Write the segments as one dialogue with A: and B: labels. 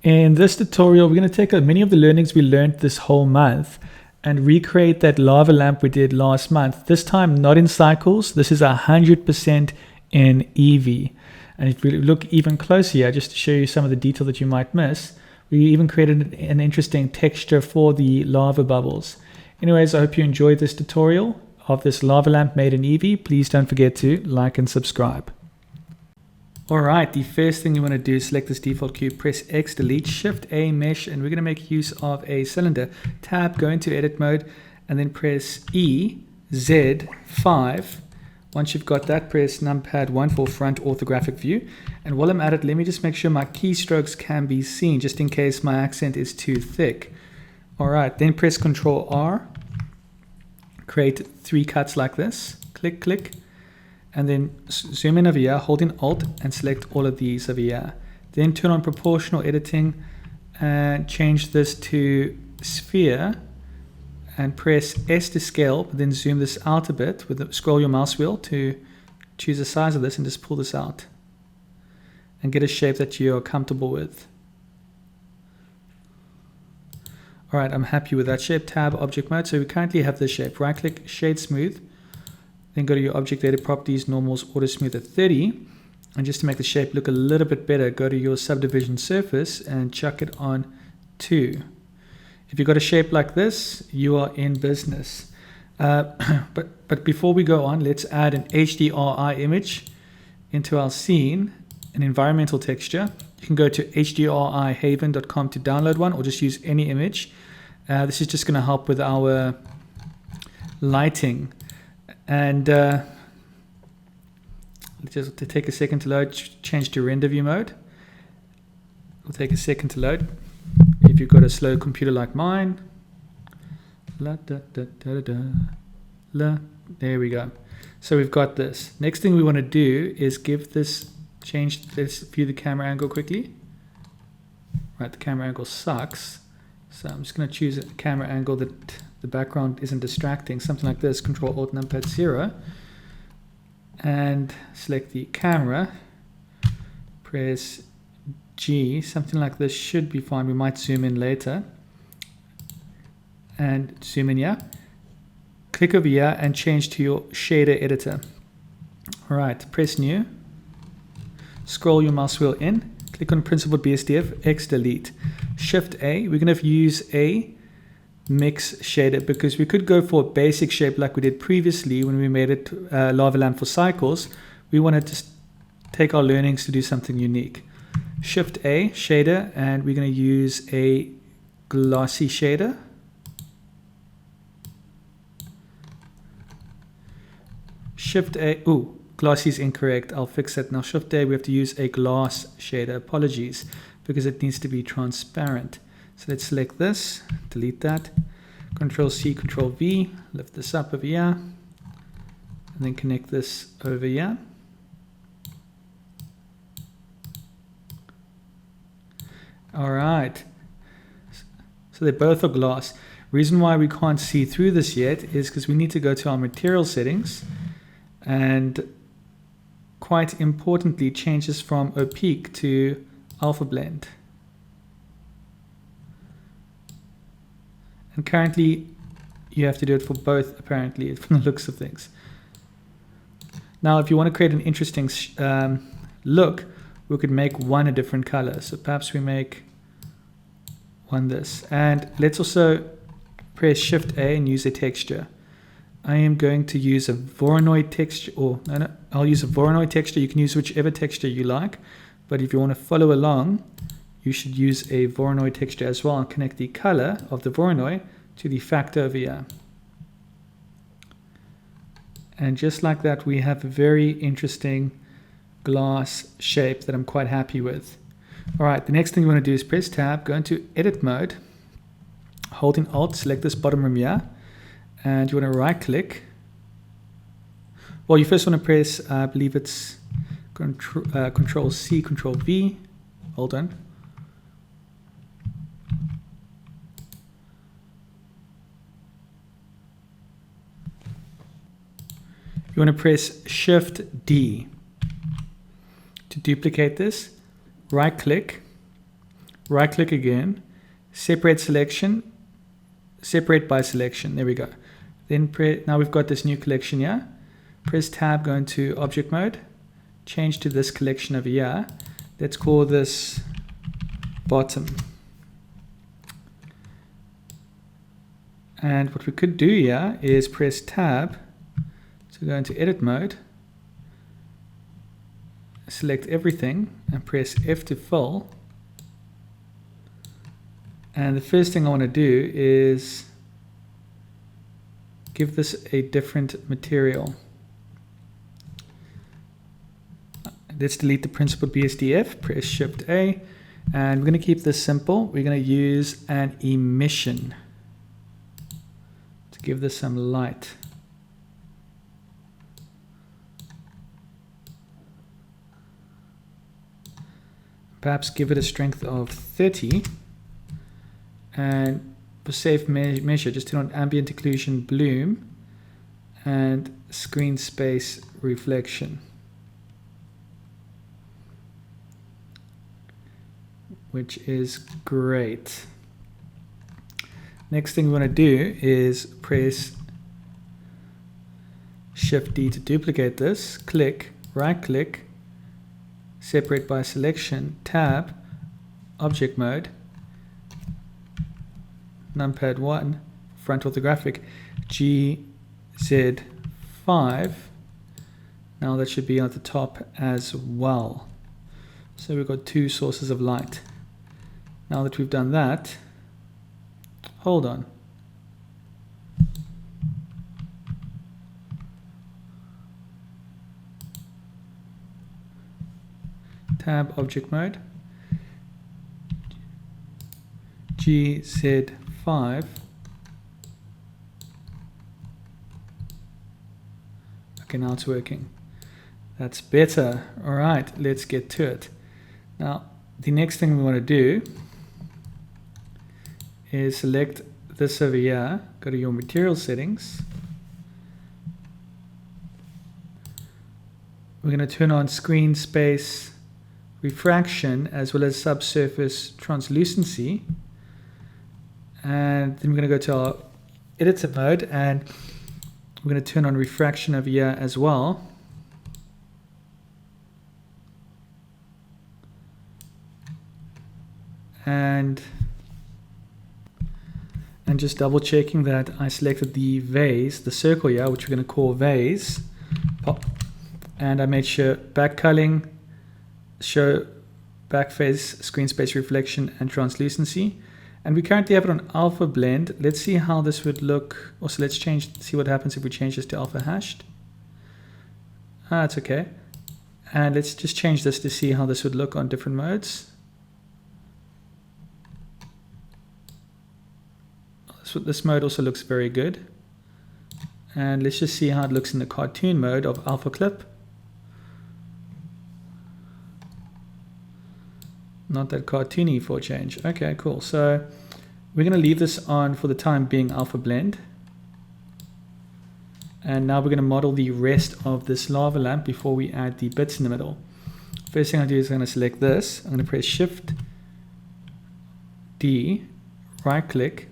A: In this tutorial, we're going to take many of the learnings we learned this whole month and recreate that lava lamp we did last month. This time, not in cycles. This is 100% in Eevee. And if we look even closer here, just to show you some of the detail that you might miss, we even created an interesting texture for the lava bubbles. Anyways, I hope you enjoyed this tutorial of this lava lamp made in Eevee. Please don't forget to like and subscribe. Alright, the first thing you want to do is select this default cube, press X, delete, Shift A, mesh, and we're going to make use of a cylinder. Tab, go into edit mode, and then press E, Z, 5. Once you've got that, press numpad 1 for front orthographic view. And while I'm at it, let me just make sure my keystrokes can be seen, just in case my accent is too thick. Alright, then press Ctrl R, create 3 cuts like this, click, click. And then zoom in over here, holding Alt and select all of these over here. Then turn on proportional editing and change this to sphere and press S to scale, but then zoom this out a bit scroll your mouse wheel to choose the size of this and just pull this out and get a shape that you're comfortable with. Alright, I'm happy with that shape. Tab, object mode. So we currently have this shape. Right click, shade smooth. Then go to your object data properties, normals, auto smooth at 30. And just to make the shape look a little bit better, go to your subdivision surface and chuck it on 2. If you've got a shape like this, you are in business. But before we go on, let's add an HDRI image into our scene, an environmental texture. You can go to hdrihaven.com to download one, or just use any image. This is just going to help with our lighting. And just to take a second to load, change to render view mode. It'll take a second to load. If you've got a slow computer like mine, there we go. So we've got this. Next thing we want to do is let's view the camera angle quickly. Right, the camera angle sucks. So I'm just going to choose a camera angle that the background isn't distracting, something like this, Control Alt Numpad 0, and select the camera, press G, something like this should be fine. We might zoom in later, and zoom in here, click over here and change to your shader editor. Alright, press new, scroll your mouse wheel in, click on principled BSDF, X delete, Shift A. We're going to use a mix shader because we could go for a basic shape like we did previously when we made it lava lamp for cycles. We wanted to take our learnings to do something unique. Shift A, shader, and we're going to use a glossy shader. Shift A, glossy is incorrect. I'll fix that now. Shift A, we have to use a gloss shader. Apologies, because it needs to be transparent. So let's select this, delete that, Control C, Control V, lift this up over here, and then connect this over here. Alright, so they both are gloss. Reason why we can't see through this yet is because we need to go to our material settings and quite importantly change this from opaque to alpha blend. And currently, you have to do it for both, apparently, from the looks of things. Now, if you want to create an interesting look, we could make one a different color. So perhaps we make one this. And let's also press Shift A and use a texture. I am going to use a Voronoi texture, I'll use a Voronoi texture. You can use whichever texture you like. But if you want to follow along, you should use a Voronoi texture as well and connect the color of the Voronoi to the factor over here. And just like that, we have a very interesting glass shape that I'm quite happy with. Alright, the next thing you want to do is press Tab, go into edit mode, holding Alt, select this bottom room here, and you want to right click. Well, you first want to press, I believe it's Control C, Control V, hold on. You want to press Shift D to duplicate this, right click, right click again, separate selection, separate by selection. There we go. Then now we've got this new collection here. Press tab, go into object mode, change to this collection over here. Let's call this bottom. And what we could do here is press tab to go into edit mode, select everything and press F to fill. And the first thing I want to do is give this a different material. Let's delete the principled BSDF, press Shift A, and we're going to keep this simple. We're going to use an emission to give this some light. Perhaps give it a strength of 30, and for safe measure, just turn on ambient occlusion bloom and screen space reflection, which is great. Next thing we want to do is press Shift D to duplicate this, click, right click, separate by selection, tab, object mode, numpad 1, front orthographic, GZ5. Now that should be at the top as well. So we've got two sources of light. Now that we've done that, hold on. Tab, object mode, GZ5. Okay, now it's working. That's better. All right, let's get to it. Now, the next thing we want to do is select this over here, go to your material settings. We're going to turn on screen space refraction as well as subsurface translucency, and then we're going to go to our editor mode and we're going to turn on refraction over here as well. And just double checking that I selected the vase, the circle here, which we're going to call vase, and I made sure back culling, show back face, screen space reflection and translucency, and we currently have it on alpha blend. Let's see how this would look. Also, let's see what happens if we change this to alpha hashed. It's okay. And let's just change this to see how this would look on different modes. This mode also looks very good. And let's just see how it looks in the cartoon mode of alpha clip. Not that cartoony for a change. Okay, cool. So we're going to leave this on for the time being, alpha blend. And now we're going to model the rest of this lava lamp before we add the bits in the middle. First thing I do is I'm going to select this. I'm going to press Shift D, right click,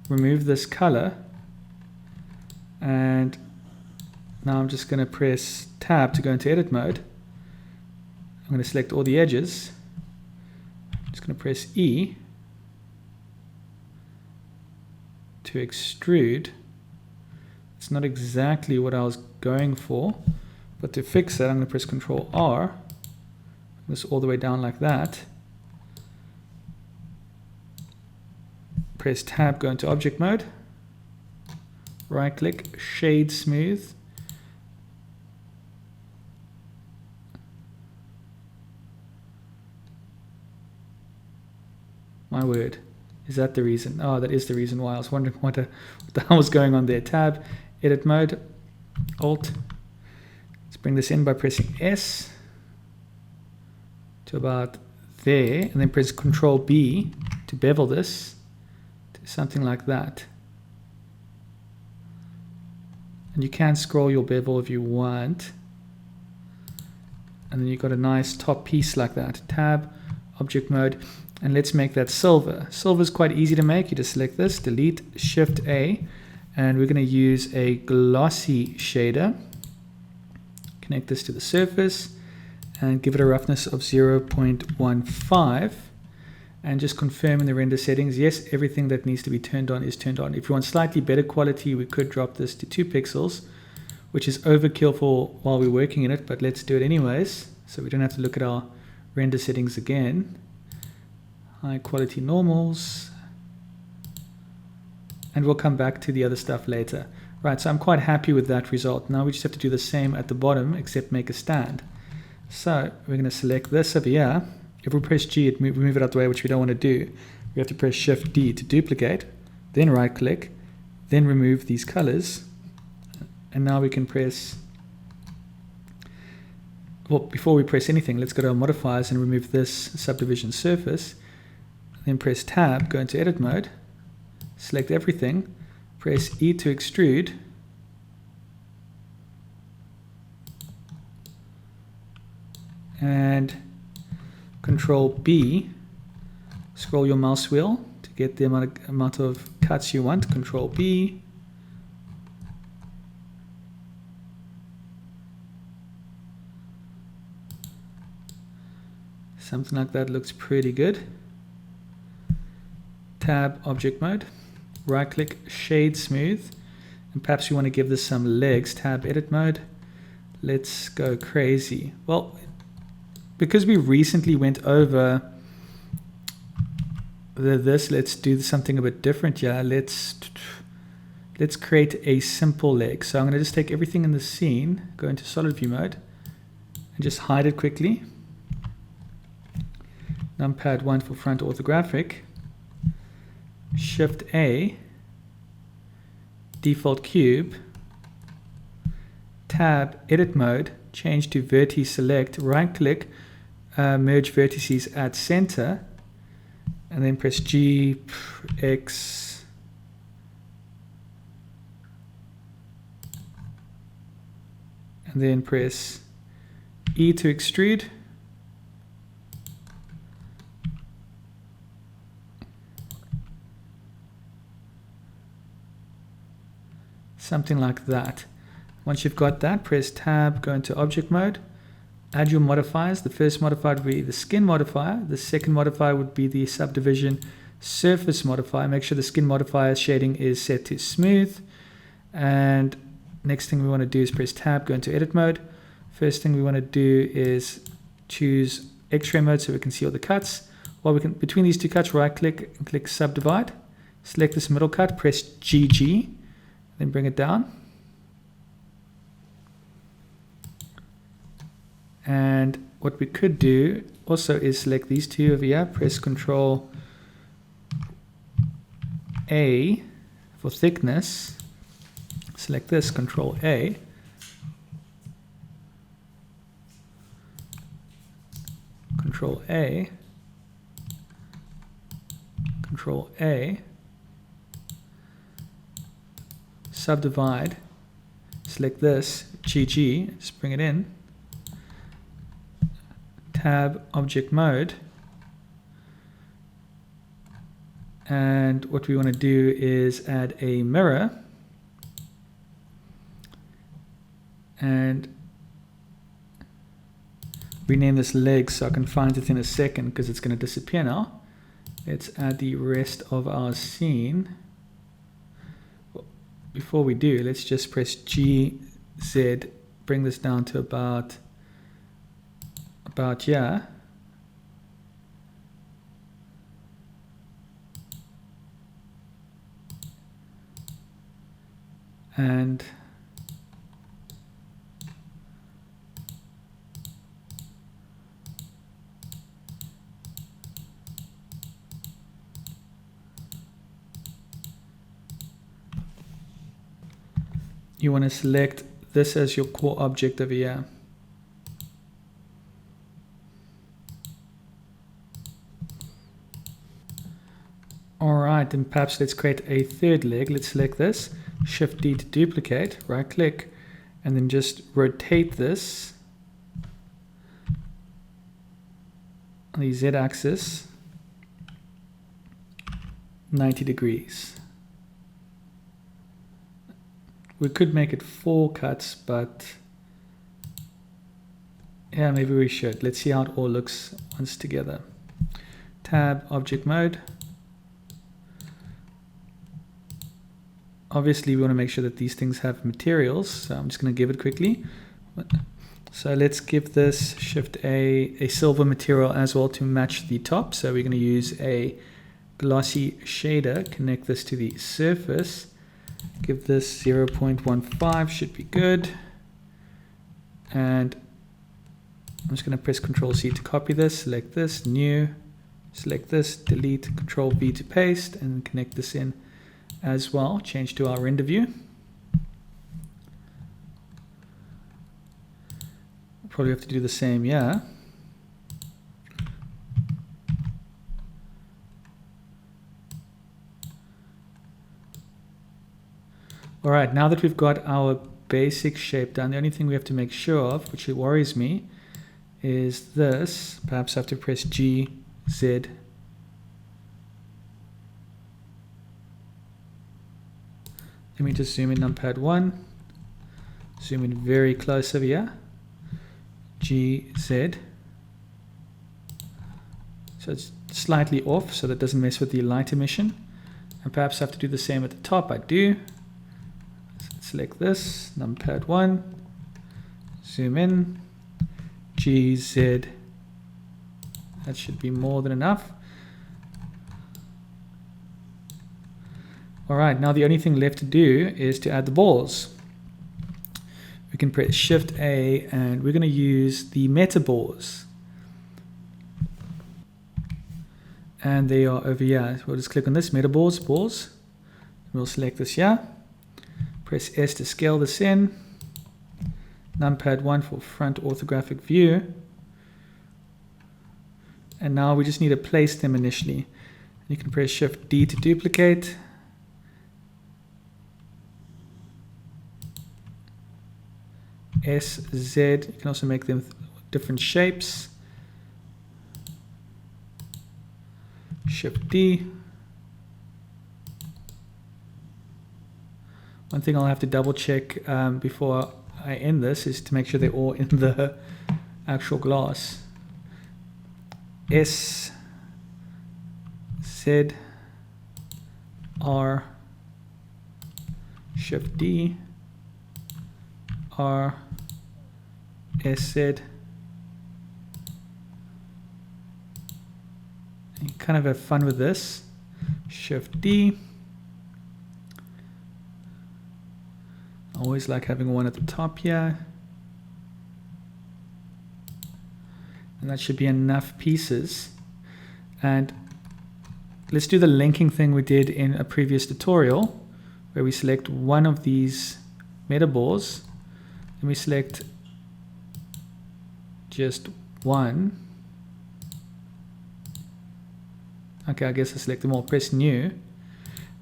A: remove this color, and now I'm just going to press tab to go into edit mode. I'm going to select all the edges. I'm just going to press E to extrude. It's not exactly what I was going for, but to fix it, I'm going to press Control R, this all the way down like that. Press tab, go into object mode, right click, shade smooth, my word, is that the reason? Oh, that is the reason why. I was wondering what the hell was going on there. Tab, edit mode, Alt, let's bring this in by pressing S to about there, and then press Control B to bevel this. Something like that. And you can scroll your bevel if you want. And then you've got a nice top piece like that. Tab, object mode. And let's make that silver. Silver is quite easy to make. You just select this, delete, Shift A, and we're going to use a glossy shader. Connect this to the surface and give it a roughness of 0.15. And just confirm in the render settings, yes, everything that needs to be turned on is turned on. If you want slightly better quality, we could drop this to 2 pixels, which is overkill for while we're working in it, but let's do it anyways, so we don't have to look at our render settings again. High quality normals, and we'll come back to the other stuff later. Right, so I'm quite happy with that result. Now we just have to do the same at the bottom, except make a stand. So we're going to select this over here. If we press G, we move it out the way, which we don't want to do. We have to press Shift D to duplicate, then right click, then remove these colors. And now we can press, well, before we press anything, let's go to our modifiers and remove this subdivision surface. Then press Tab, go into edit mode, select everything, press E to extrude, and Control B, scroll your mouse wheel to get the amount of cuts you want, Control B, something like that looks pretty good. Tab object mode, right click shade smooth, and perhaps you want to give this some legs. Tab edit mode, let's go crazy. Well, because we recently went over this, let's do something a bit different here. Let's create a simple leg. So I'm going to just take everything in the scene, go into solid view mode, and just hide it quickly. Numpad 1 for front orthographic, Shift A, default cube, tab edit mode, change to vertex select, right click, merge vertices at center, and then press G, X, and then press E to extrude. Something like that. Once you've got that, press Tab, go into object mode, add your modifiers. The first modifier would be the skin modifier. The second modifier would be the subdivision surface modifier. Make sure the skin modifier shading is set to smooth. And next thing we want to do is press Tab, go into edit mode. First thing we want to do is choose X-ray mode so we can see all the cuts. While we can, between these two cuts, right click and click subdivide. Select this middle cut, press GG. Then bring it down. And what we could do also is select these two over here, press Control A for thickness. Select this, Control A. Control A. Control A. Subdivide, select this, GG, just bring it in, tab object mode, and what we want to do is add a mirror, and rename this leg so I can find it in a second because it's going to disappear now. Let's add the rest of our scene. Before we do, let's just press GZ, bring this down to about here. And you want to select this as your core object over here. Alright, and perhaps let's create a third leg. Let's select this, Shift D to duplicate, right click, and then just rotate this on the Z axis 90 degrees. We could make it 4 cuts, but yeah, maybe we should. Let's see how it all looks once together. Tab, object mode. Obviously, we want to make sure that these things have materials, so I'm just going to give it quickly. So let's give this Shift a silver material as well to match the top. So we're going to use a glossy shader, connect this to the surface, give this 0.15, should be good. And I'm just going to press Ctrl C to copy this, select this, new, select this, delete, Ctrl V to paste, and connect this in as well. Change to our render view. Probably have to do the same, yeah. All right, now that we've got our basic shape done, the only thing we have to make sure of, which worries me, is this. Perhaps I have to press G, Z. Let me just zoom in numpad 1. Zoom in very close over here. G, Z. So it's slightly off so that it doesn't mess with the light emission. And perhaps I have to do the same at the top. I do. Select this, numpad 1. Zoom in. G, Z. That should be more than enough. All right, now the only thing left to do is to add the balls. We can press Shift A and we're going to use the metaballs. And they are over here. We'll just click on this, metaballs, balls. We'll select this here. Press S to scale this in. Numpad 1 for front orthographic view. And now we just need to place them initially. You can press Shift D to duplicate. S, Z, you can also make them different shapes. Shift D. One thing I'll have to double check before I end this is to make sure they're all in the actual glass. S, Z, R, Shift D, R, S, Z. You kind of have fun with this. Shift D. I always like having one at the top here. And that should be enough pieces. And let's do the linking thing we did in a previous tutorial, where we select one of these metaballs. Then we select just one. Okay, I guess I select them all. Press New,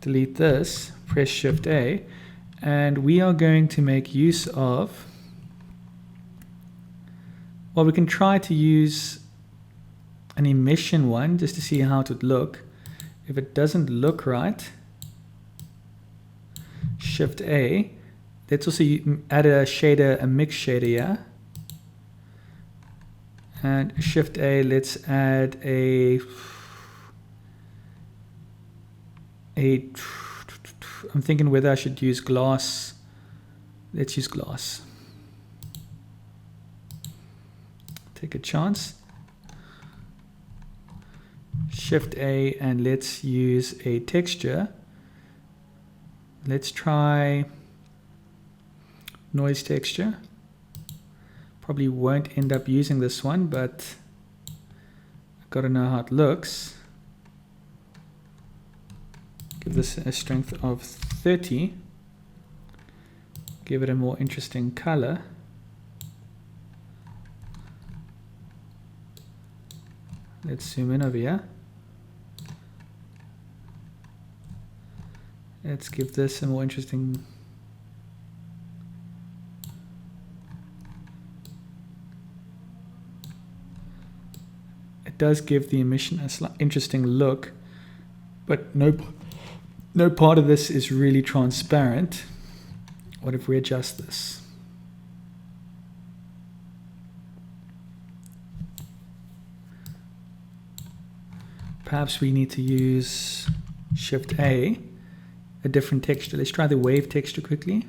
A: delete this, press Shift A, and we are going to make use of, well, we can try to use an emission one just to see how it would look. If it doesn't look right, Shift A. Let's also add a shader, a mix shader here. And Shift A, let's add I'm thinking whether I should use glass. Let's use glass. Take a chance. Shift A and let's use a texture. Let's try noise texture. Probably won't end up using this one, but I've got to know how it looks. Give this a strength of 30. Give it a more interesting color. Let's zoom in over here. Let's give this a more interesting. It does give the emission a interesting look. but no part of this is really transparent. What if we adjust this? Perhaps we need to use Shift A, a different texture. Let's try the wave texture quickly.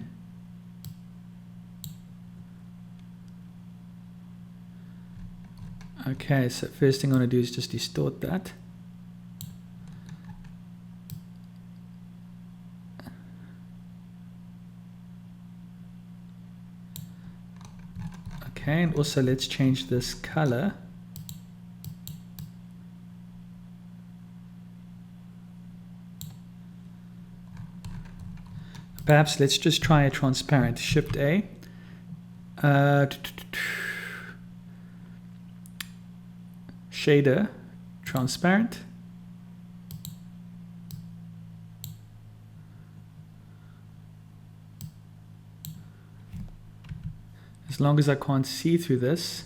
A: Okay, so first thing I'm going to do is just distort that. Okay, and also let's change this color. Perhaps let's just try a transparent. Shift A. Shader, transparent. As long as I can't see through this,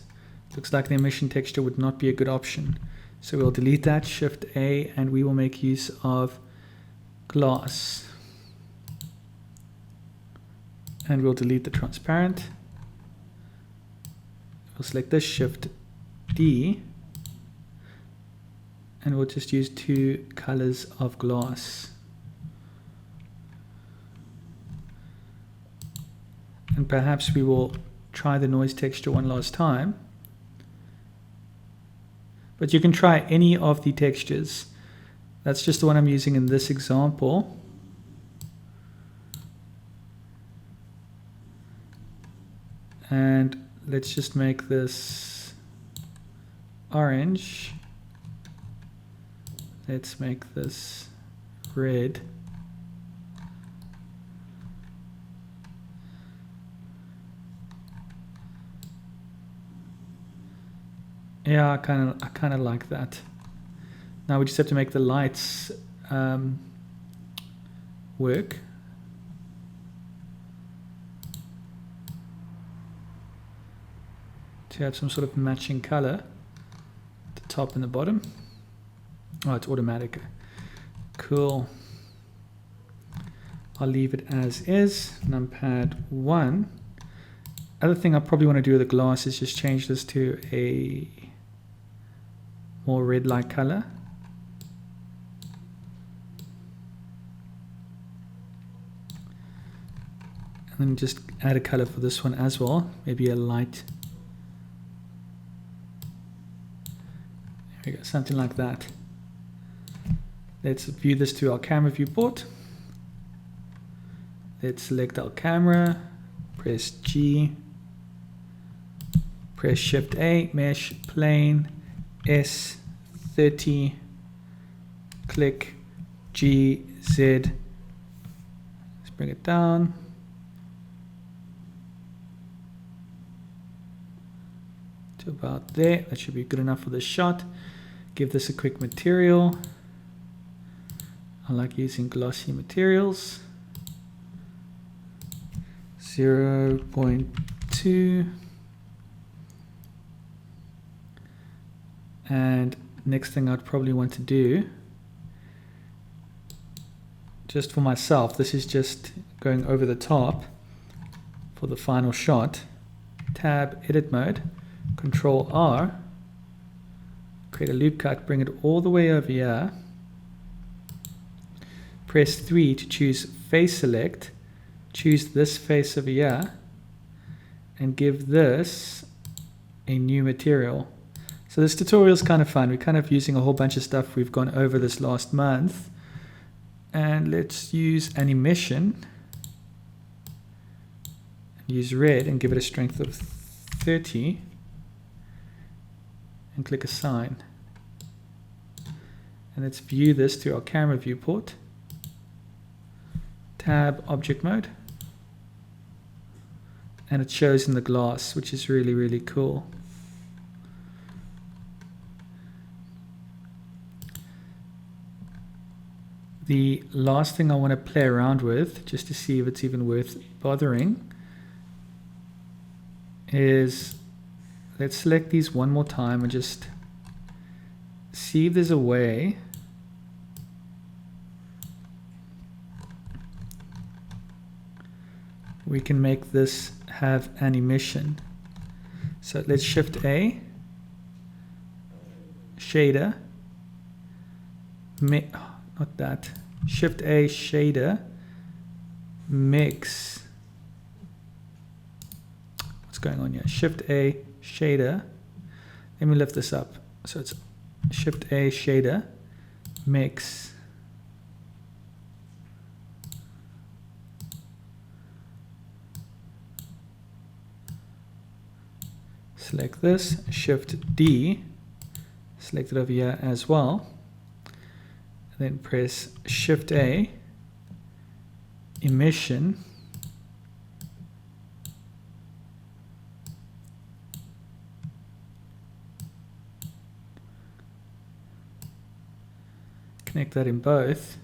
A: looks like the emission texture would not be a good option. So we'll delete that, Shift A, and we will make use of glass. And we'll delete the transparent. We'll select this, Shift D, and we'll just use 2 colors of glass. And perhaps we will try the noise texture one last time. But you can try any of the textures. That's just the one I'm using in this example. And let's just make this orange. Let's make this red. Yeah, I kind of like that. Now we just have to make the lights work. To have some sort of matching color, the top and the bottom. Oh, it's automatic. Cool. I'll leave it as is. Numpad 1. Other thing I probably want to do with the glass is just change this to a more red-like color. And then just add a color for this one as well. Maybe a light. There we go, something like that. Let's view this to our camera viewport. Let's select our camera, press G, press Shift A, mesh, plane, S30, click G, Z. Let's bring it down. To about there. That should be good enough for this shot. Give this a quick material. I like using glossy materials. 0.2. And next thing I'd probably want to do, just for myself, this is just going over the top for the final shot. Tab, edit mode, Control R, create a loop cut, bring it all the way over here. Press 3 to choose face select, choose this face over here, and give this a new material. So this tutorial is kind of fun. We're kind of using a whole bunch of stuff we've gone over this last month. And let's use Animation. Use red and give it a strength of 30. And click Assign. And let's view this to our camera viewport. Tab, Object Mode. And it shows in the glass, which is really, really cool. The last thing I want to play around with, just to see if it's even worth bothering, is let's select these one more time and just see if there's a way we can make this have an emission. So let's Shift A, shader, not that, Shift A, shader, mix. What's going on here? Shift A, shader. Let me lift this up. So it's Shift A, shader, mix. Select this, Shift D, select it over here as well, and then press Shift A, emission, connect that in both.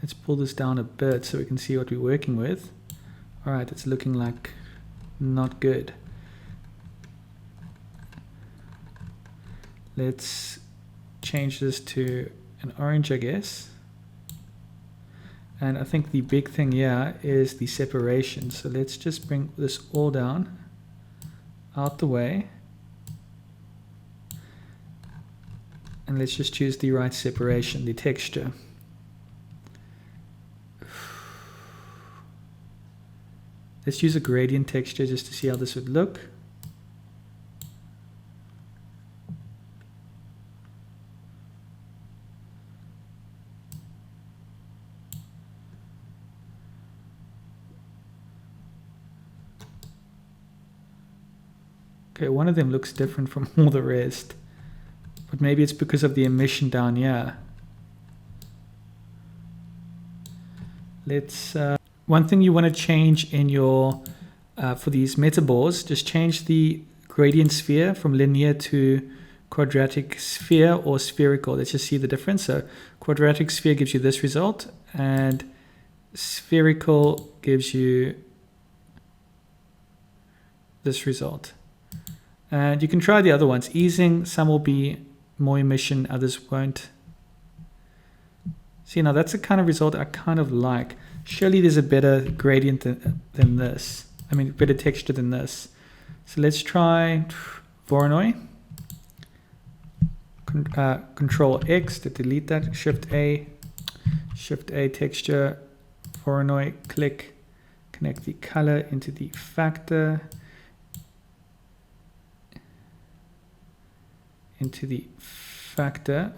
A: Let's pull this down a bit so we can see what we're working with. Alright, it's looking like not good. Let's change this to an orange, I guess. And I think the big thing here is the separation. So let's just bring this all down, out the way. And let's just choose the right separation, the texture. Let's use a gradient texture just to see how this would look. Okay, one of them looks different from all the rest, but maybe it's because of the emission down here. Let's one thing you want to change in your for these metaballs, just change the gradient sphere from linear to quadratic sphere or spherical. Let's just see the difference. So quadratic sphere gives you this result, and spherical gives you this result. And you can try the other ones. Easing, some will be more emission, others won't. See, now that's the kind of result I kind of like. Surely there's a better gradient than this. I mean, better texture than this. So let's try Voronoi. Control X to delete that. Shift A texture. Voronoi, click. Connect the color into the factor.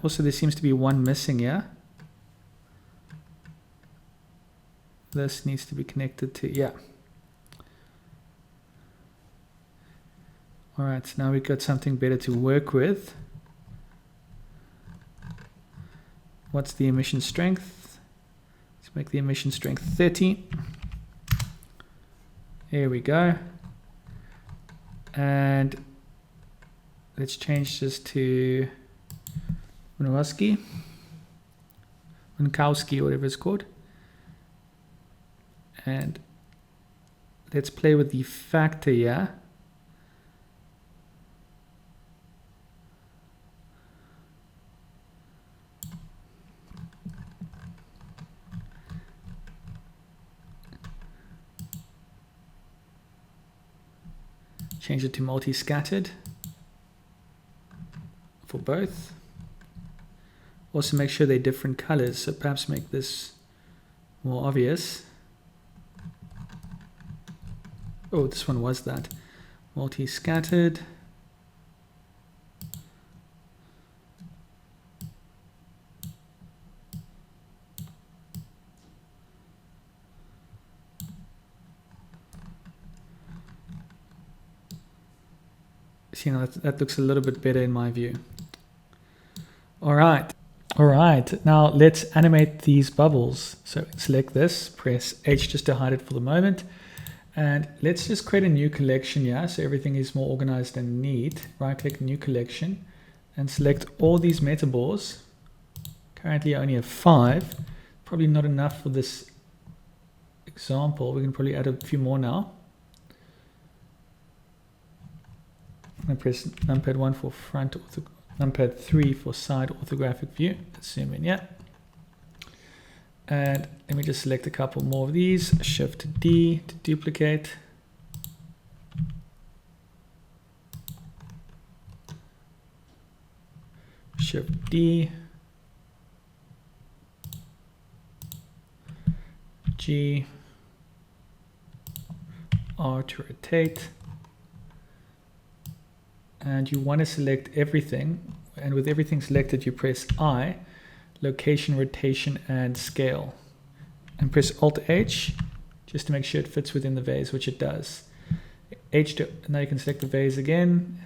A: Also, there seems to be one missing here. This needs to be connected to, yeah. All right, so now we've got something better to work with. What's the emission strength? Let's make the emission strength 30. Here we go. And let's change this to Minkowski, whatever it's called. And let's play with the factor here. Change it to multi-scattered for both. Also make sure they're different colors, so perhaps make this more obvious. Oh, this one was that. Multi-scattered. See, now that looks a little bit better in my view. All right. Now let's animate these bubbles. So select this, press H just to hide it for the moment. And let's just create a new collection here so everything is more organized and neat. Right click new collection and select all these metaballs. Currently I only have 5. Probably not enough for this example. We can probably add a few more now. I'm going to press numpad 1 for front, numpad 3 for side orthographic view. Let's zoom in, yeah. And let me just select a couple more of these. Shift D to duplicate. Shift D. G. R to rotate. And you want to select everything. And with everything selected, you press I, location, rotation, and scale. And press Alt-H just to make sure it fits within the vase, which it does. H to, now you can select the vase again,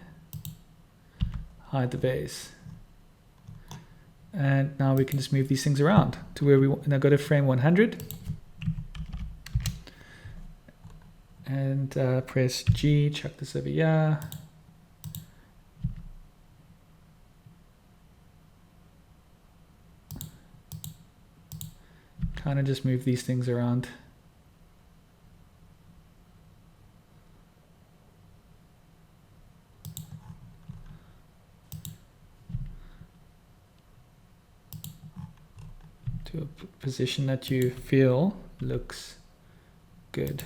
A: hide the vase. And now we can just move these things around to where we want. Now go to frame 100. And press G, chuck this over here. Kind of just move these things around. To a position that you feel looks good.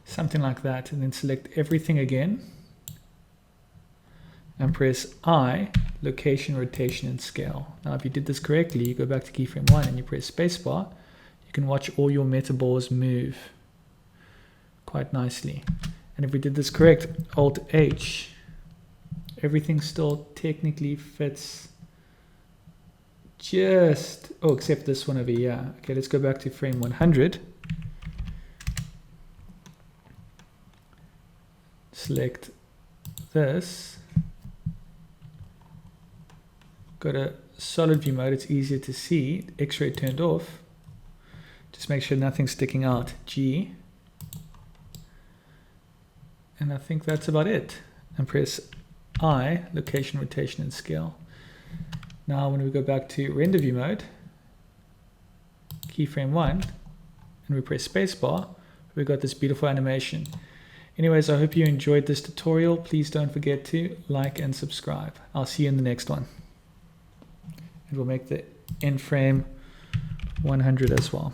A: Something like that, and then select everything again and press I, location, rotation, and scale. Now if you did this correctly, you go back to keyframe 1 and you press spacebar, you can watch all your metaballs move quite nicely. And if we did this correct, Alt-H, everything still technically fits just, oh, except this one over here. Okay, let's go back to frame 100. Select this, go to solid view mode, it's easier to see, X-ray turned off, just make sure nothing's sticking out, G, and I think that's about it, and press I, location, rotation, and scale. Now when we go back to render view mode, keyframe 1, and we press spacebar, we've got this beautiful animation. Anyways, I hope you enjoyed this tutorial. Please don't forget to like and subscribe. I'll see you in the next one. And we'll make the end frame 100 as well.